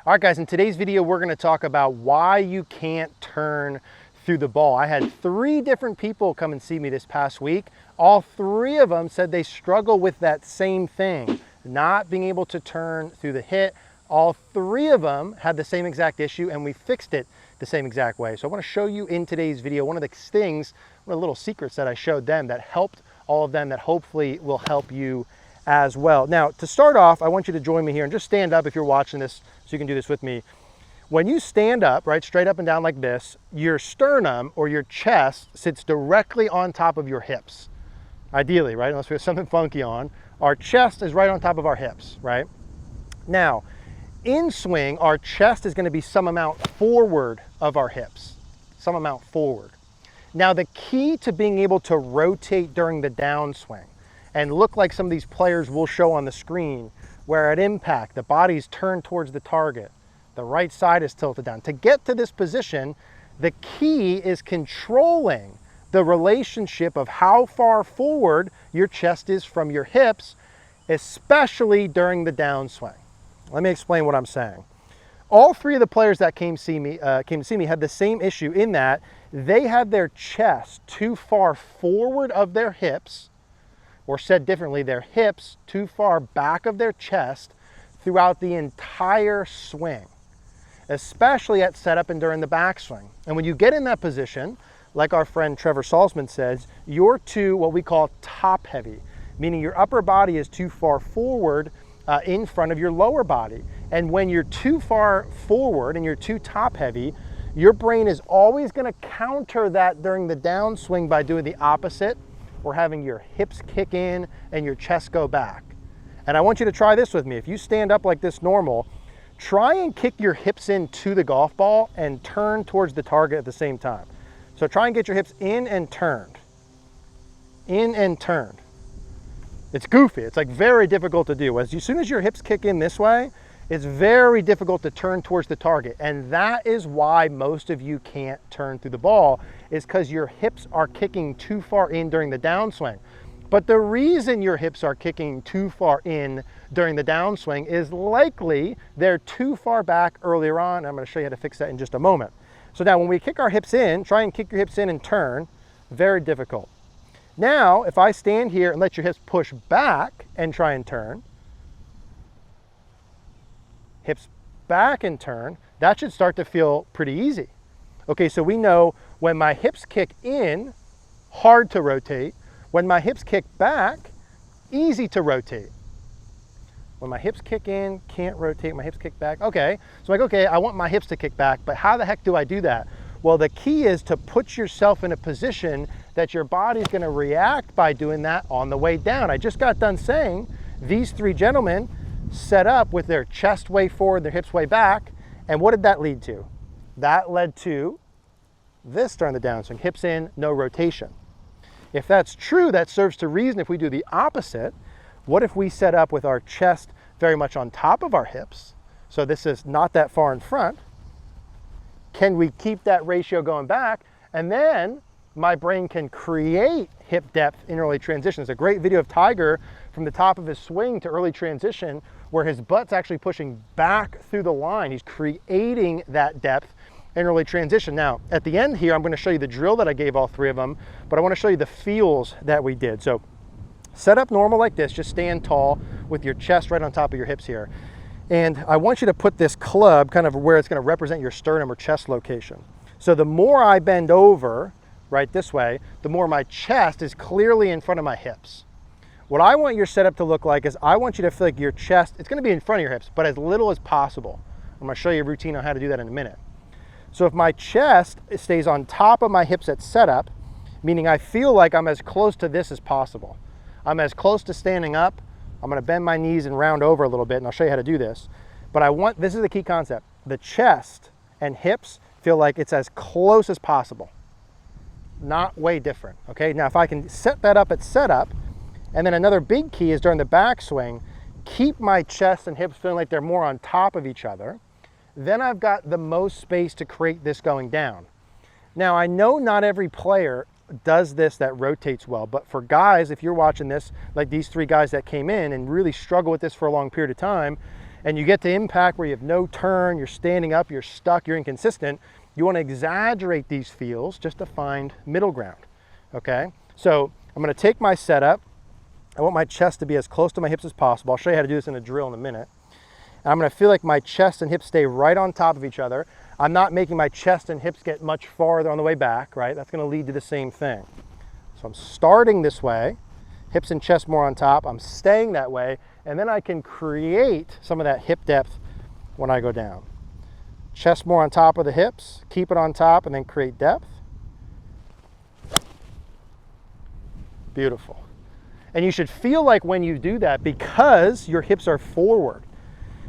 All right, guys, in today's video, we're gonna talk about why you can't turn through the ball. I had 3 different people come and see me this past week. All 3 of them said they struggle with that same thing, not being able to turn through the hit. All 3 of them had the same exact issue, and we fixed it the same exact way. So I wanna show you in today's video one of the things, one of the little secrets that I showed them that helped all of them that hopefully will help you as well. Now, to start off, I want you to join me here and just stand up if you're watching this so you can do this with me. When you stand up, right, straight up and down like this, your sternum or your chest sits directly on top of your hips. Ideally, right, unless we have something funky on. Our chest is right on top of our hips, right? Now, in swing, our chest is gonna be some amount forward of our hips, some amount forward. Now, the key to being able to rotate during the downswing and look like some of these players will show on the screen, where at impact, the body's turned towards the target, the right side is tilted down. To get to this position, the key is controlling the relationship of how far forward your chest is from your hips, especially during the downswing. Let me explain what I'm saying. All 3 of the players that came to see me had the same issue in that they had their chest too far forward of their hips, or said differently, their hips too far back of their chest throughout the entire swing, especially at setup and during the backswing. And when you get in that position, like our friend Trevor Salzman says, you're too what we call top heavy, meaning your upper body is too far forward in front of your lower body. And when you're too far forward and you're too top heavy, your brain is always gonna counter that during the downswing by doing the opposite, or having your hips kick in and your chest go back. And I want you to try this with me. If you stand up like this normal, try and kick your hips into the golf ball and turn towards the target at the same time. So try and get your hips in and turned. In and turned. It's goofy, it's like very difficult to do. As soon as your hips kick in this way, it's very difficult to turn towards the target. And that is why most of you can't turn through the ball, is because your hips are kicking too far in during the downswing. But the reason your hips are kicking too far in during the downswing is likely they're too far back earlier on. I'm gonna show you how to fix that in just a moment. So now when we kick our hips in, try and kick your hips in and turn, very difficult. Now, if I stand here and let your hips push back and try and turn, hips back and turn, that should start to feel pretty easy. Okay, so we know when my hips kick in, hard to rotate. When my hips kick back, easy to rotate. When my hips kick in, can't rotate, my hips kick back. Okay, so I'm like, okay, I want my hips to kick back, but how the heck do I do that? Well, the key is to put yourself in a position that your body's gonna react by doing that on the way down. I just got done saying these 3 gentlemen set up with their chest way forward, their hips way back, and what did that lead to? That led to this during the downswing, hips in, no rotation. If that's true, that serves to reason if we do the opposite. What if we set up with our chest very much on top of our hips? So this is not that far in front. Can we keep that ratio going back? And then my brain can create hip depth in early transition. There's a great video of Tiger from the top of his swing to early transition where his butt's actually pushing back through the line. He's creating that depth in early transition. Now, at the end here, I'm gonna show you the drill that I gave all 3 of them, but I wanna show you the feels that we did. So set up normal like this, just stand tall with your chest right on top of your hips here. And I want you to put this club kind of where it's gonna represent your sternum or chest location. So the more I bend over, right this way, the more my chest is clearly in front of my hips. What I want your setup to look like is I want you to feel like your chest, it's gonna be in front of your hips, but as little as possible. I'm gonna show you a routine on how to do that in a minute. So if my chest stays on top of my hips at setup, meaning I feel like I'm as close to this as possible. I'm as close to standing up. I'm gonna bend my knees and round over a little bit, and I'll show you how to do this. But this is the key concept. The chest and hips feel like it's as close as possible. Not way different, okay? Now, if I can set that up at setup, and then another big key is during the backswing, keep my chest and hips feeling like they're more on top of each other, then I've got the most space to create this going down. Now, I know not every player does this that rotates well, but for guys, if you're watching this, like these 3 guys that came in and really struggle with this for a long period of time, and you get to impact where you have no turn, you're standing up, you're stuck, you're inconsistent, you want to exaggerate these feels just to find middle ground, okay? So I'm going to take my setup. I want my chest to be as close to my hips as possible. I'll show you how to do this in a drill in a minute. And I'm going to feel like my chest and hips stay right on top of each other. I'm not making my chest and hips get much farther on the way back, right? That's going to lead to the same thing. So I'm starting this way, hips and chest more on top. I'm staying that way, and then I can create some of that hip depth when I go down. Chest more on top of the hips, keep it on top, and then create depth. Beautiful. And you should feel like when you do that, because your hips are forward,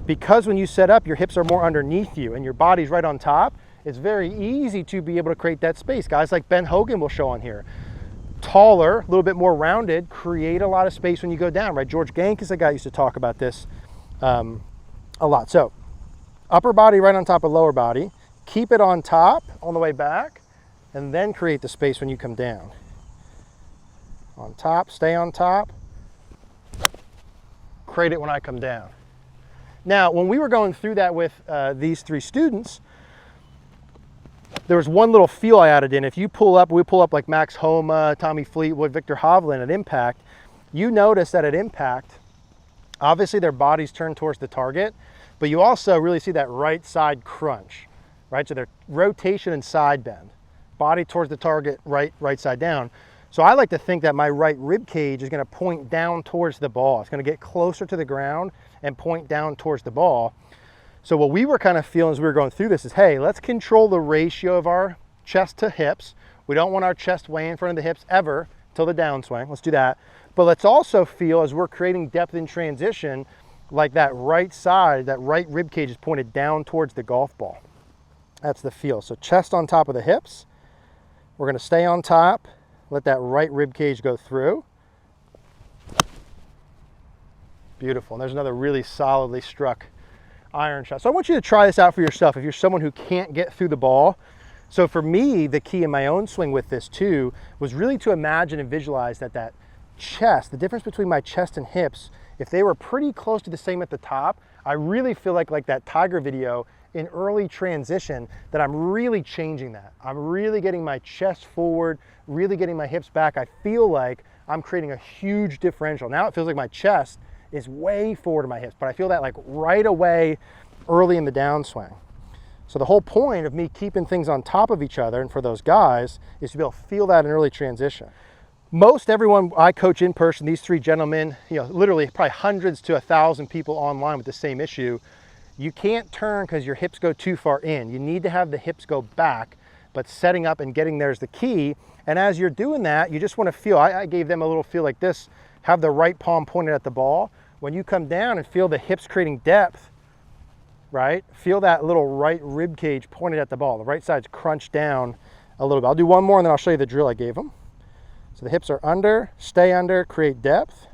because when you set up, your hips are more underneath you and your body's right on top, it's very easy to be able to create that space. Guys like Ben Hogan will show on here. Taller, a little bit more rounded, create a lot of space when you go down, right? George Gank is a guy who used to talk about this a lot. So upper body right on top of lower body, keep it on top on the way back, and then create the space when you come down. On top, stay on top, create it when I come down. Now, when we were going through that with these 3 students, there was one little feel I added in. If you pull up, we pull up like Max Homa, Tommy Fleetwood, Victor Hovland at impact, you notice that at impact, obviously their bodies turn towards the target, but you also really see that right side crunch, right? So their rotation and side bend, body towards the target, right side down. So I like to think that my right rib cage is going to point down towards the ball. It's going to get closer to the ground and point down towards the ball. So what we were kind of feeling as we were going through this is, hey, let's control the ratio of our chest to hips. We don't want our chest way in front of the hips ever till the downswing. Let's do that. But let's also feel as we're creating depth in transition, like that right side, that right rib cage is pointed down towards the golf ball. That's the feel. So chest on top of the hips. We're going to stay on top. Let that right rib cage go through. Beautiful. And there's another really solidly struck iron shot. So I want you to try this out for yourself if you're someone who can't get through the ball. So for me, the key in my own swing with this too was really to imagine and visualize that chest, the difference between my chest and hips, if they were pretty close to the same at the top, I really feel like that Tiger video in early transition, that I'm really changing that. I'm really getting my chest forward, really getting my hips back. I feel like I'm creating a huge differential. Now it feels like my chest is way forward of my hips, but I feel that like right away early in the downswing. So the whole point of me keeping things on top of each other, and for those guys, is to be able to feel that in early transition. Most everyone I coach in person, these 3 gentlemen, literally probably hundreds to 1,000 people online with the same issue. You can't turn because your hips go too far in. You need to have the hips go back, but setting up and getting there is the key. And as you're doing that, you just want to feel, I gave them a little feel like this, have the right palm pointed at the ball. When you come down and feel the hips creating depth, right? Feel that little right rib cage pointed at the ball. The right side's crunched down a little bit. I'll do one more and then I'll show you the drill I gave them. So the hips are under, stay under, create depth.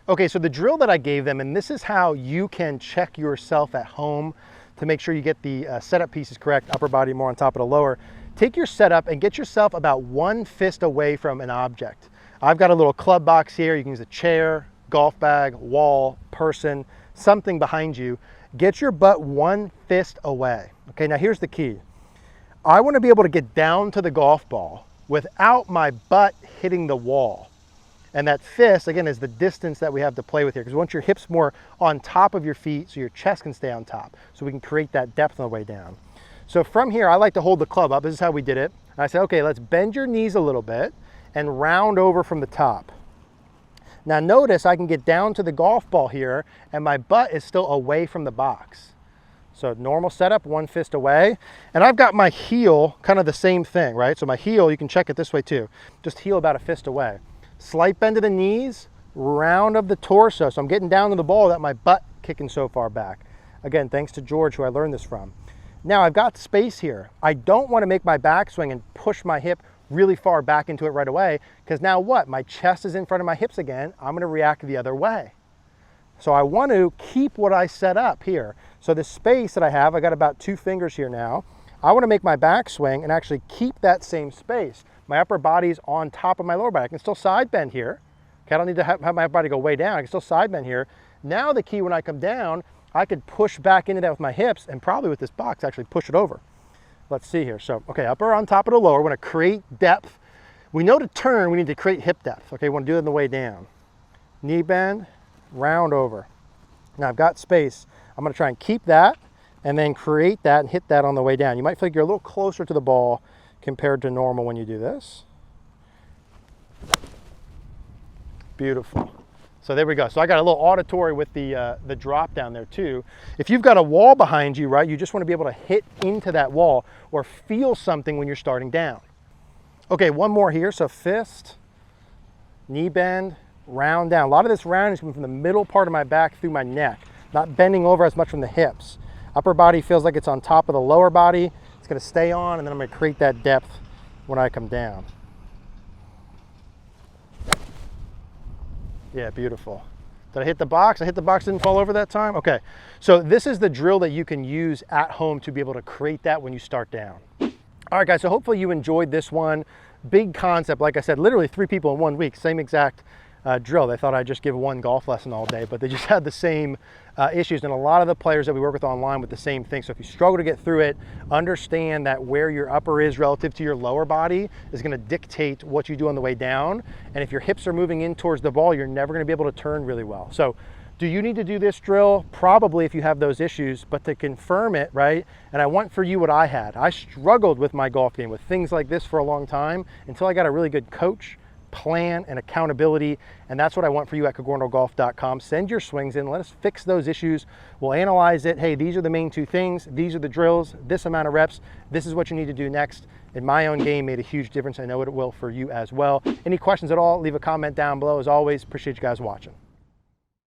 Okay, so the drill that I gave them, and this is how you can check yourself at home to make sure you get the setup pieces correct, upper body more on top of the lower. Take your setup and get yourself about 1 fist away from an object. I've got a little club box here. You can use a chair, golf bag, wall, person, something behind you. Get your butt 1 fist away. Okay, now here's the key. I want to be able to get down to the golf ball without my butt hitting the wall. And that fist, again, is the distance that we have to play with here. Because once your hips more on top of your feet, so your chest can stay on top. So we can create that depth on the way down. So from here, I like to hold the club up. This is how we did it. And I said, okay, let's bend your knees a little bit and round over from the top. Now notice I can get down to the golf ball here and my butt is still away from the box. So normal setup, 1 fist away. And I've got my heel, kind of the same thing, right? So my heel, you can check it this way too. Just heel about 1 fist away. Slight bend of the knees, round of the torso. So I'm getting down to the ball without my butt kicking so far back. Again, thanks to George, who I learned this from. Now I've got space here. I don't want to make my backswing and push my hip really far back into it right away, because now what? My chest is in front of my hips again. I'm going to react the other way. So I want to keep what I set up here. So the space that I have, I got about 2 fingers here now. I want to make my backswing and actually keep that same space. My upper body's on top of my lower body. I can still side bend here, Okay, I don't need to have my body go way down. I can still side bend here. Now the key, when I come down, I could push back into that with my hips and probably with this box actually push it over. Let's see here. So, okay, upper on top of the lower. We're gonna create depth. We know to turn, we need to create hip depth. Okay, we wanna do it on the way down. Knee bend, round over. Now I've got space. I'm gonna try and keep that and then create that and hit that on the way down. You might feel like you're a little closer to the ball compared to normal when you do this. Beautiful. So there we go. So I got a little auditory with the drop down there too. If you've got a wall behind you, right, you just want to be able to hit into that wall or feel something when you're starting down. Okay, one more here. So fist, knee bend, round down. A lot of this round is coming from the middle part of my back through my neck, not bending over as much from the hips. Upper body feels like it's on top of the lower body. It's going to stay on, and then I'm going to create that depth when I come down. Yeah, beautiful. Did I hit the box? I hit the box, didn't fall over that time? Okay, so this is the drill that you can use at home to be able to create that when you start down. All right, guys, so hopefully you enjoyed this one. Big concept, like I said, literally 3 people in 1 week, same exact drill. They thought I'd just give one golf lesson all day, but they just had the same issues. And a lot of the players that we work with online with the same thing. So if you struggle to get through it, understand that where your upper is relative to your lower body is going to dictate what you do on the way down. And if your hips are moving in towards the ball, you're never going to be able to turn really well. So do you need to do this drill? Probably, if you have those issues, but to confirm it, right? And I want for you what I had. I struggled with my golf game with things like this for a long time until I got a really good coach, plan, and accountability, and that's what I want for you at cogornogolf.com. Send your swings in, let us fix those issues. We'll analyze it. Hey, these are the main 2 things, these are the drills, this amount of reps, this is what you need to do next. In my own game, made a huge difference. I know it will for you as well. Any questions at all, leave a comment down below. As always, appreciate you guys watching.